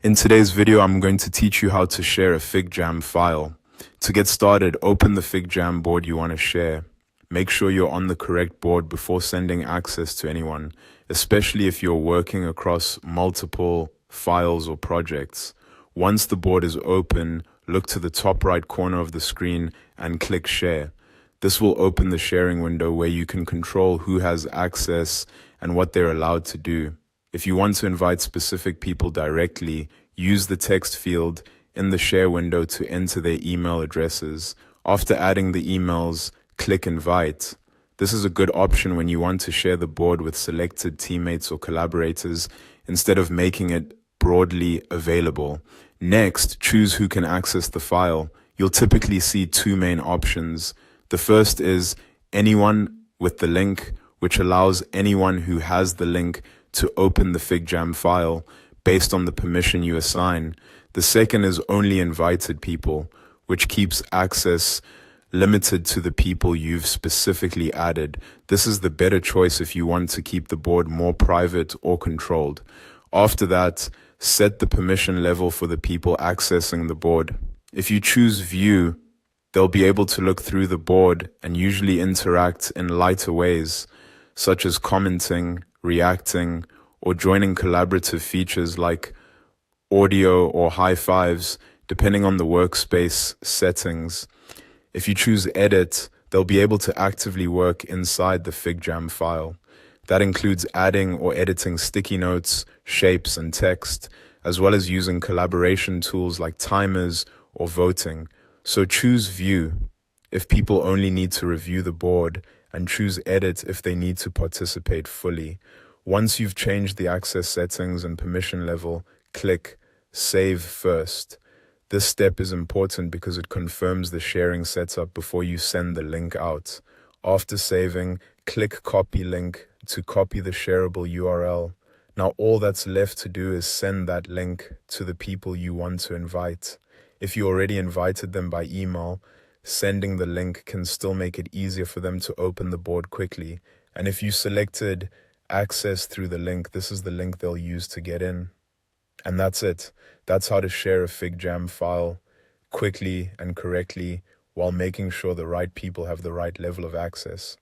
In today's video, I'm going to teach you how to share a FigJam file. To get started, open the FigJam board you want to share. Make sure you're on the correct board before sending access to anyone, especially if you're working across multiple files or projects. Once the board is open, look to the top right corner of the screen and click Share. This will open the sharing window where you can control who has access and what they're allowed to do. If you want to invite specific people directly, use the text field in the share window to enter their email addresses. After adding the emails, click Invite. This is a good option when you want to share the board with selected teammates or collaborators instead of making it broadly available. Next, choose who can access the file. You'll typically see two main options. The first is anyone with the link, which allows anyone who has the link to open the FigJam file based on the permission you assign. The second is only invited people, which keeps access limited to the people you've specifically added. This is the better choice if you want to keep the board more private or controlled. After that, set the permission level for the people accessing the board. If you choose View, they'll be able to look through the board and usually interact in lighter ways, such as commenting, reacting, or joining collaborative features like audio or high fives, depending on the workspace settings. If you choose Edit, they'll be able to actively work inside the FigJam file. That includes adding or editing sticky notes, shapes, and text, as well as using collaboration tools like timers or voting. So choose View if people only need to review the board, and choose Edit if they need to participate fully. Once you've changed the access settings and permission level, click Save First. This step is important because it confirms the sharing setup before you send the link out. After saving, click Copy Link to copy the shareable URL. Now all that's left to do is send that link to the people you want to invite. If you already invited them by email, sending the link can still make it easier for them to open the board quickly. And if you selected access through the link, this is the link they'll use to get in. And that's it. That's how to share a FigJam file quickly and correctly while making sure the right people have the right level of access.